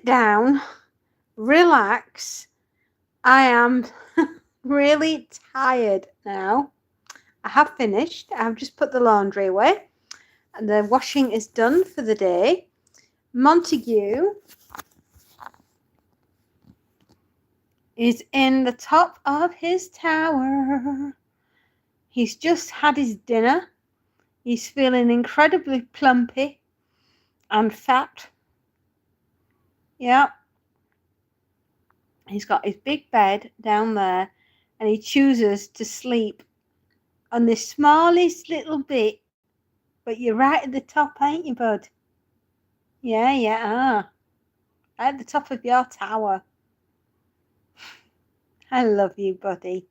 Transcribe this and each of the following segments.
down, relax. I am really tired now. I have finished. I've just put the laundry away and the washing is done for the day. Montague is in the top of his tower. He's just had his dinner. He's feeling incredibly plumpy and fat. Yeah. He's got his big bed down there and he chooses to sleep on the smallest little bit. But you're right at the top, ain't you, bud? Yeah, you are. At the top of your tower. I love you, buddy.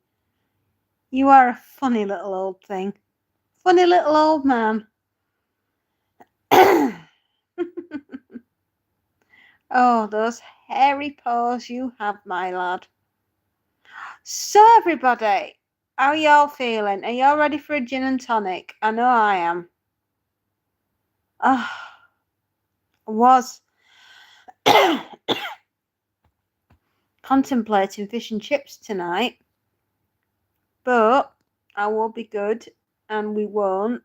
You are a funny little old thing. Funny little old man. Oh, those hairy paws you have, my lad. So, everybody, how are y'all feeling? Are y'all ready for a gin and tonic? I know I am. I was contemplating fish and chips tonight, but I will be good and we won't.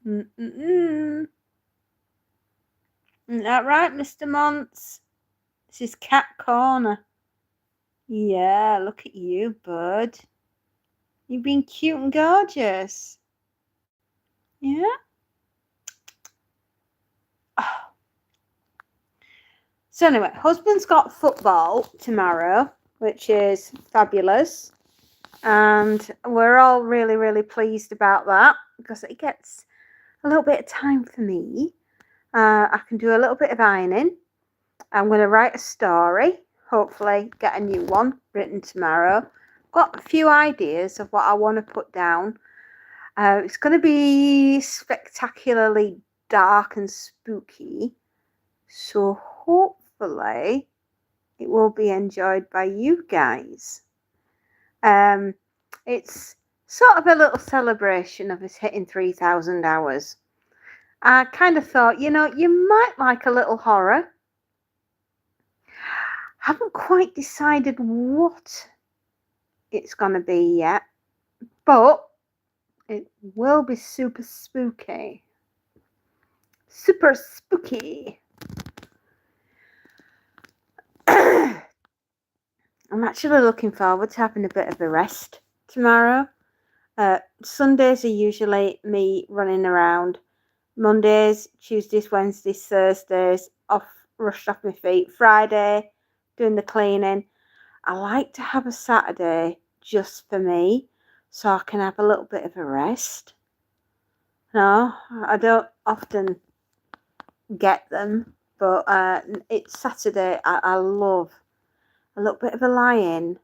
Isn't that right, Mr. Monts? This is Cat Corner. Yeah, look at you, bud. You've been cute and gorgeous. Yeah? Oh. So anyway, husband's got football tomorrow, which is fabulous. And we're all really, really pleased about that because it gets a little bit of time for me. I can do a little bit of ironing. I'm going to write a story, hopefully get a new one written tomorrow. Got a few ideas of what I want to put down. It's going to be spectacularly dark and spooky. So hopefully it will be enjoyed by you guys. It's sort of a little celebration of us hitting 3,000 hours. I kind of thought, you might like a little horror. Haven't quite decided what it's going to be yet, but it will be super spooky. Super spooky. I'm actually looking forward to having a bit of a rest tomorrow. Sundays are usually me running around. Mondays, Tuesdays, Wednesdays, Thursdays, rushed off my feet. Friday, doing the cleaning. I like to have a Saturday just for me so I can have a little bit of a rest. No, I don't often get them, but it's Saturday. I love a little bit of a lie-in,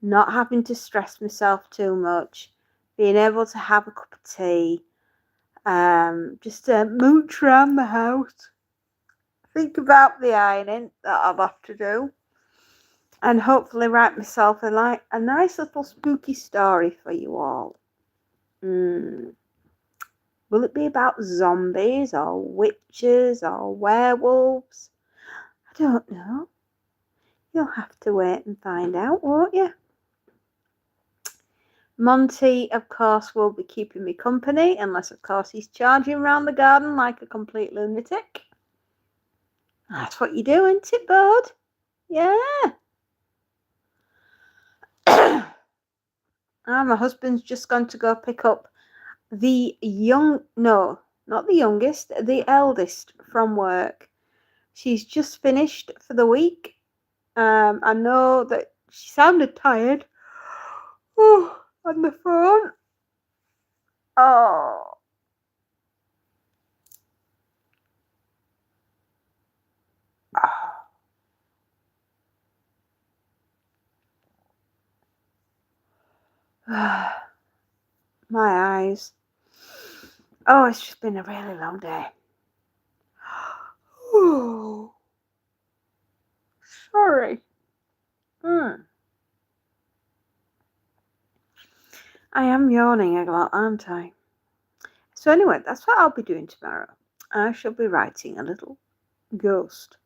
not having to stress myself too much, being able to have a cup of tea, just mooch around the house, think about the ironing that I'll have to do, and hopefully write myself a nice little spooky story for you all. Will it be about zombies or witches or werewolves? I don't know. You'll have to wait and find out, won't you? Monty, of course, will be keeping me company, unless, of course, he's charging round the garden like a complete lunatic. That's what you do, isn't it, bud? Yeah. My husband's just gone to go pick up the not the youngest, the eldest from work. She's just finished for the week. I know that she sounded tired. Oh, on the phone. Oh. My eyes. Oh, it's just been a really long day. Oh, sorry. I am yawning a lot, aren't I? So anyway, that's what I'll be doing tomorrow. I shall be writing a little ghost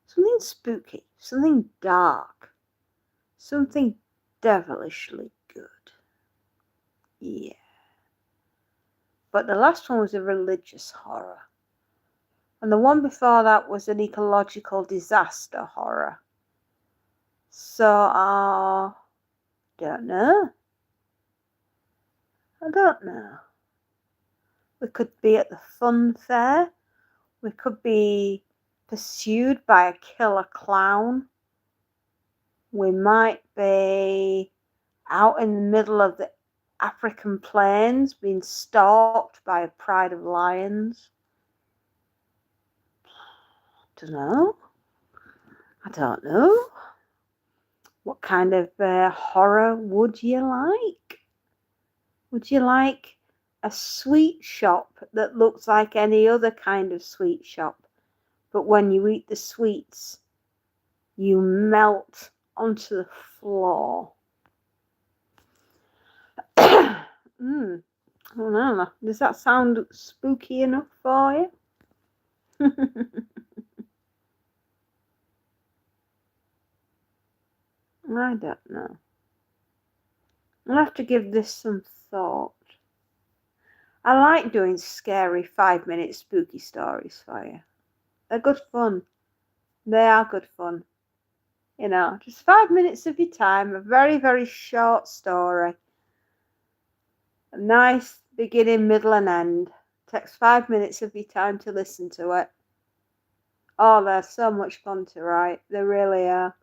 Something spooky, something dark, something devilishly good. Yeah. But the last one was a religious horror. And the one before that was an ecological disaster horror. So, don't know. I don't know. We could be at the fun fair. We could be pursued by a killer clown. We might be out in the middle of the African plains being stalked by a pride of lions. I don't know. What kind of horror would you like? Would you like a sweet shop that looks like any other kind of sweet shop, but when you eat the sweets, you melt onto the floor? I don't know. Does that sound spooky enough for you? I don't know. I'll have to give this some thought. I like doing scary 5-minute spooky stories for you. They're good fun. They are good fun. You know, just 5 minutes of your time, a very, very short story. A nice beginning, middle, and end. Takes 5 minutes of your time to listen to it. Oh, they're so much fun to write. They really are.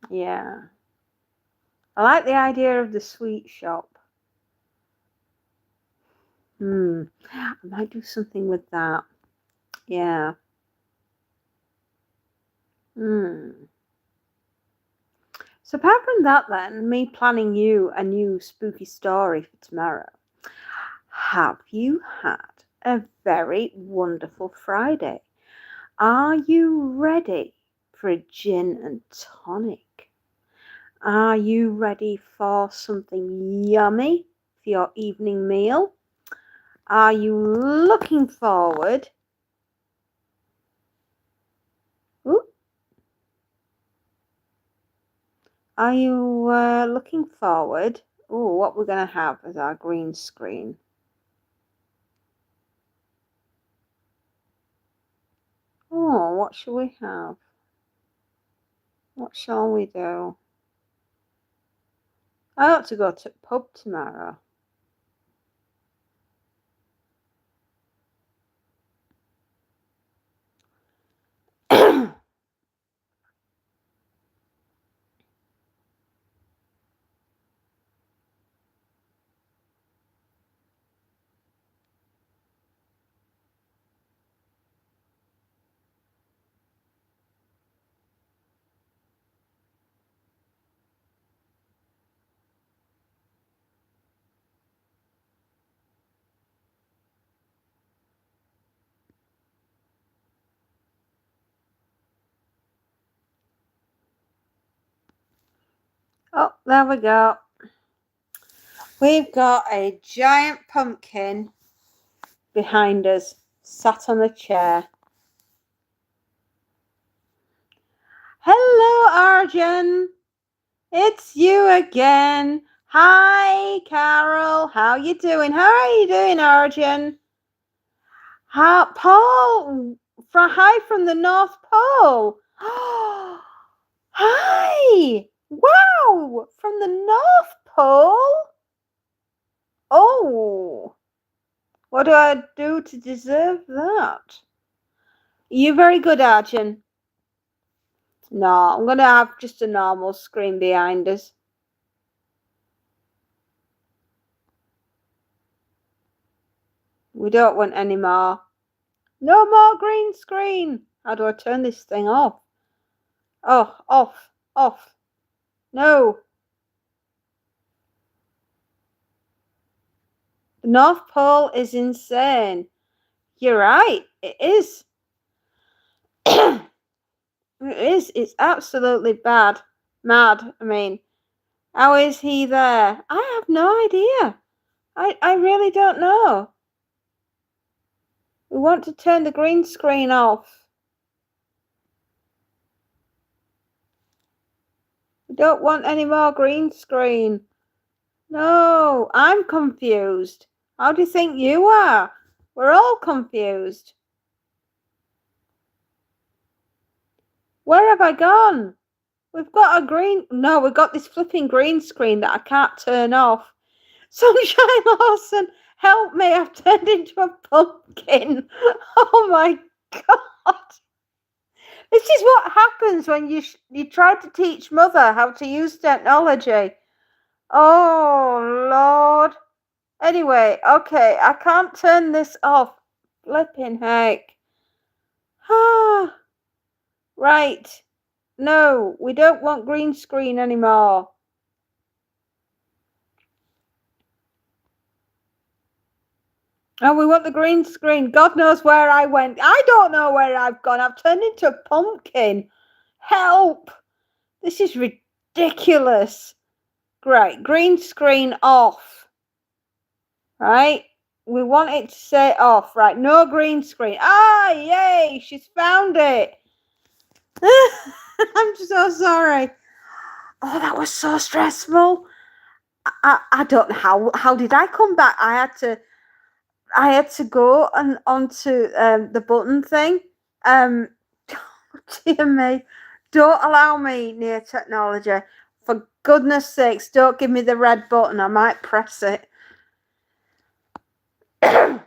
Yeah. I like the idea of the sweet shop. I might do something with that. Yeah. So apart from that then, me planning you a new spooky story for tomorrow, have you had a very wonderful Friday? Are you ready for a gin and tonic? Are you ready for something yummy for your evening meal? Are you looking forward? Ooh. Are you looking forward? Oh, what we're going to have as our green screen. Oh, what shall we have? What shall we do? I ought to go to the pub tomorrow. Oh, there we go. We've got a giant pumpkin behind us, sat on a chair. Hello, Arjun. It's you again. Hi, Carol. How you doing? How are you doing, Arjun? Paul, hi from the North Pole. Hi. Wow, from the North Pole? Oh, what do I do to deserve that? You're very good, Arjun. No, I'm going to have just a normal screen behind us. We don't want any more. No more green screen. How do I turn this thing off? Oh, off. No. The North Pole is insane. You're right. It is. It is. It's absolutely bad. Mad. I mean, How is he there? I have no idea. I really don't know. We want to turn the green screen off. We don't want any more green screen. No, I'm confused. How do you think you are? We're all confused. Where have I gone? We've got we've got this flipping green screen that I can't turn off. Sunshine Lawson, help me, I've turned into a pumpkin. Oh my God. This is what happens when you try to teach Mother how to use technology. Oh, Lord. Anyway, okay, I can't turn this off. Flipping heck. Ah, right. No, we don't want green screen anymore. Oh, we want the green screen. God knows where I went. I don't know where I've gone. I've turned into a pumpkin. Help! This is ridiculous. Great. Green screen off. Right? We want it to say off. Right. No green screen. Ah, yay. She's found it. I'm so sorry. Oh, that was so stressful. I don't know how did I come back? I had to go onto the button thing. Dear me, don't allow me near technology. For goodness sakes, don't give me the red button. I might press it. I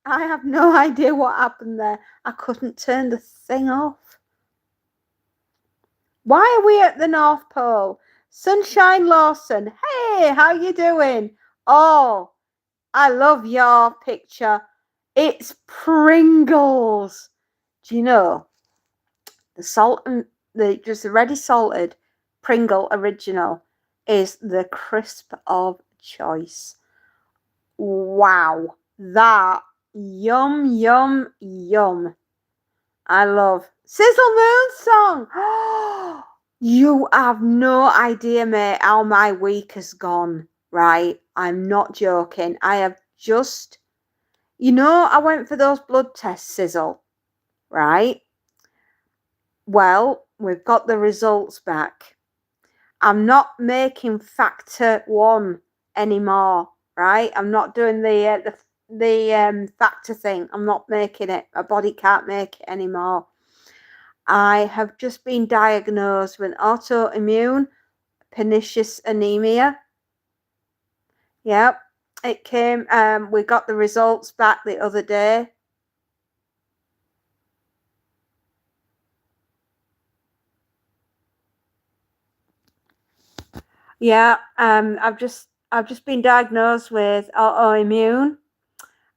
have no idea what happened there. I couldn't turn the thing off. Why are we at the North Pole? Sunshine Lawson, hey, how you doing? Oh, I love your picture. It's Pringles. Do you know the salt and the ready salted Pringle original is the crisp of choice. Wow, that yum yum yum. I love Sizzle Moon song. You have no idea, mate, how my week has gone. Right, I'm not joking. I have just, I went for those blood tests, Sizzle. Right. Well, we've got the results back. I'm not making factor 1 anymore, right? I'm not doing the factor thing. I'm not making it. My body can't make it anymore. I have just been diagnosed with autoimmune pernicious anemia. Yep, it came. We got the results back the other day. Yeah, I've just been diagnosed with autoimmune,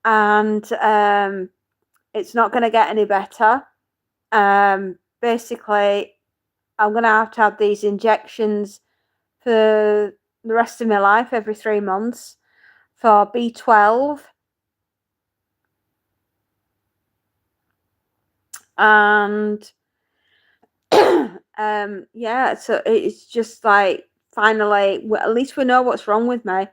and it's not going to get any better. Basically, I'm going to have these injections for the rest of my life every 3 months for B12, and yeah, so it's just like finally, at least we know what's wrong with me,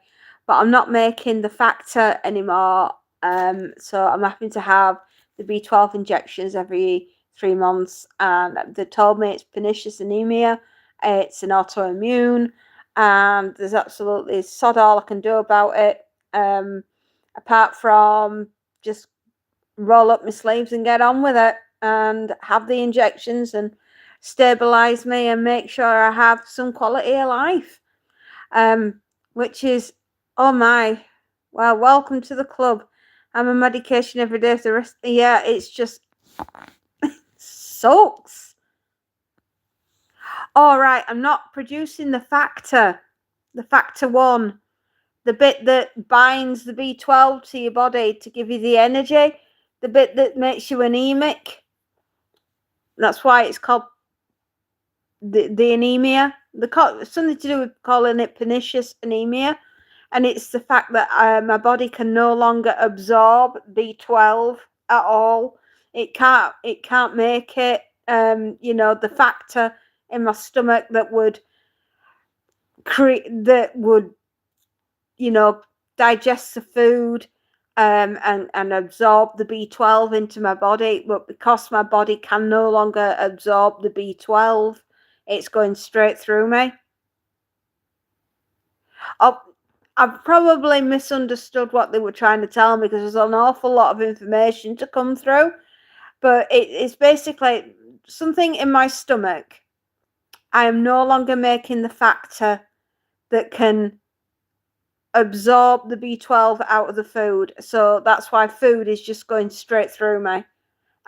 but I'm not making the factor anymore. So I'm having to have the B12 injections every 3 months, and they told me it's pernicious anemia, it's an autoimmune, and there's absolutely sod all I can do about it, apart from just roll up my sleeves and get on with it and have the injections and stabilize me and make sure I have some quality of life. Which is, oh my, well, welcome to the club. I'm on medication every day for the rest. Yeah, it's just sucks. All right, I'm not producing the factor 1, the bit that binds the B12 to your body to give you the energy, the bit that makes you anemic. That's why it's called the anemia. Something to do with calling it pernicious anemia, and it's the fact that my body can no longer absorb B12 at all. It can't make it. The factor in my stomach that would that would, digest the food, and absorb the B12 into my body. But because my body can no longer absorb the B12, it's going straight through me. I've probably misunderstood what they were trying to tell me, because there's an awful lot of information to come through. But it's basically something in my stomach. I am no longer making the factor that can absorb the B12 out of the food. So that's why food is just going straight through me.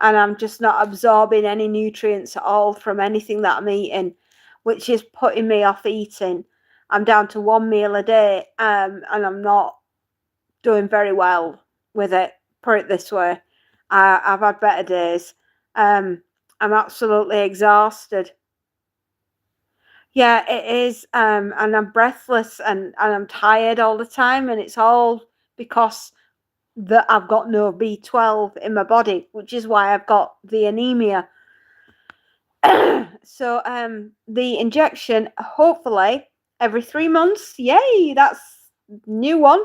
And I'm just not absorbing any nutrients at all from anything that I'm eating, which is putting me off eating. I'm down to one meal a day, and I'm not doing very well with it. Put it this way, I've had better days. I'm absolutely exhausted. Yeah, it is. And I'm breathless, and I'm tired all the time, and it's all because that I've got no B12 in my body, which is why I've got the anemia. So the injection, hopefully every 3 months, yay, that's new one,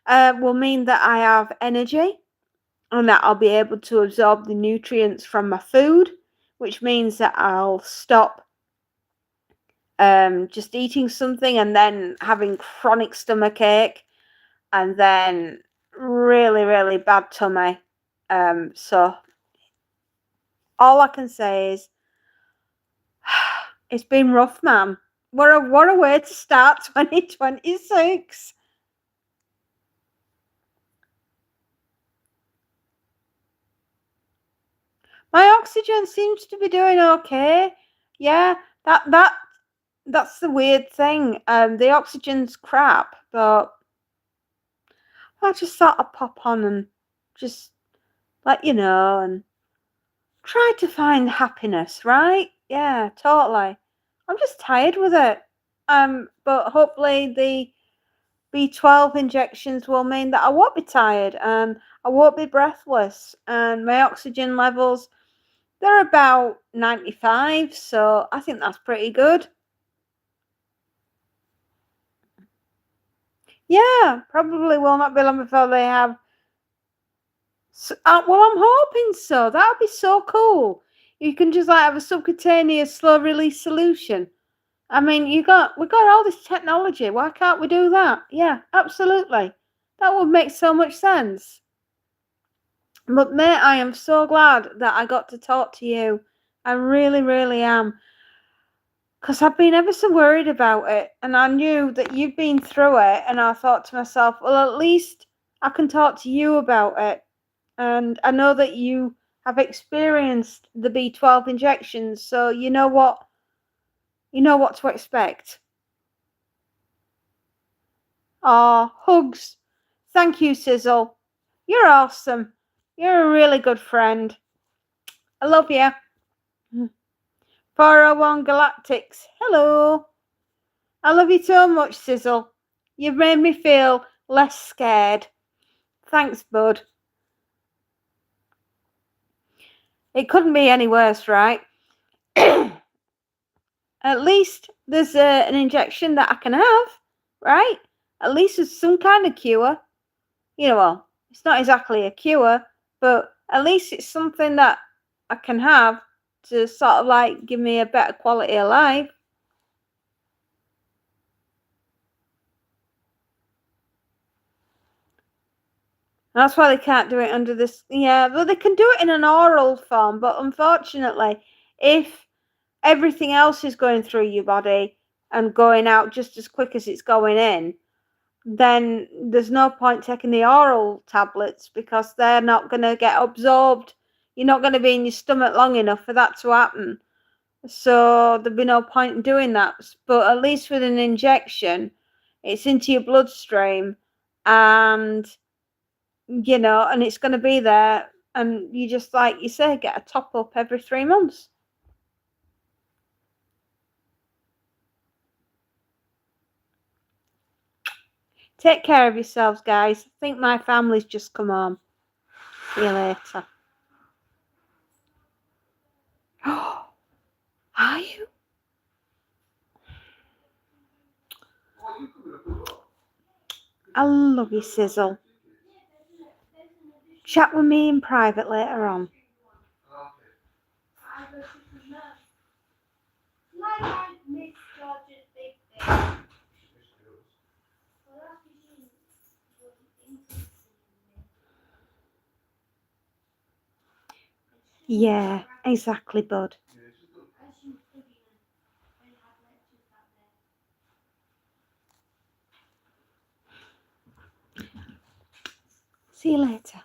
will mean that I have energy, and that I'll be able to absorb the nutrients from my food, which means that I'll stop just eating something and then having chronic stomach ache, and then really, really bad tummy. So all I can say is it's been rough, man. What a way to start 2026. My oxygen seems to be doing okay. Yeah, that's the weird thing. The oxygen's crap, but I just thought I'd pop on and just let you know and try to find happiness, right? Yeah, totally. I'm just tired with it. But hopefully the B12 injections will mean that I won't be tired, and I won't be breathless, and my oxygen levels, they're about 95, so I think that's pretty good. Yeah, probably will not be long before they have. Well, I'm hoping so. That would be so cool. You can just like have a subcutaneous slow release solution. I mean, we got all this technology. Why can't we do that? Yeah, absolutely. That would make so much sense. But mate, I am so glad that I got to talk to you. I really, really am. Because I've been ever so worried about it. And I knew that you've been through it. And I thought to myself, well, at least I can talk to you about it. And I know that you have experienced the B12 injections. So you know what to expect. Aw, hugs. Thank you, Sizzle. You're awesome. You're a really good friend. I love you. 401 Galactics. Hello. I love you so much, Sizzle. You've made me feel less scared. Thanks, bud. It couldn't be any worse, right? At least there's an injection that I can have, right? At least there's some kind of cure. Well, it's not exactly a cure, but at least it's something that I can have to sort of like give me a better quality of life. That's why they can't do it under this. Yeah, well, they can do it in an oral form, but unfortunately, if everything else is going through your body and going out just as quick as it's going in, then there's no point taking the oral tablets, because they're not going to get absorbed. You're not going to be in your stomach long enough for that to happen. So there'd be no point in doing that. But at least with an injection, it's into your bloodstream, and and it's going to be there, and you just, like you say, get a top up every 3 months. Take care of yourselves, guys. I think my family's just come home. See you later. Are you? I love you, Sizzle. Chat with me in private later on. Yeah, exactly, bud. See you later.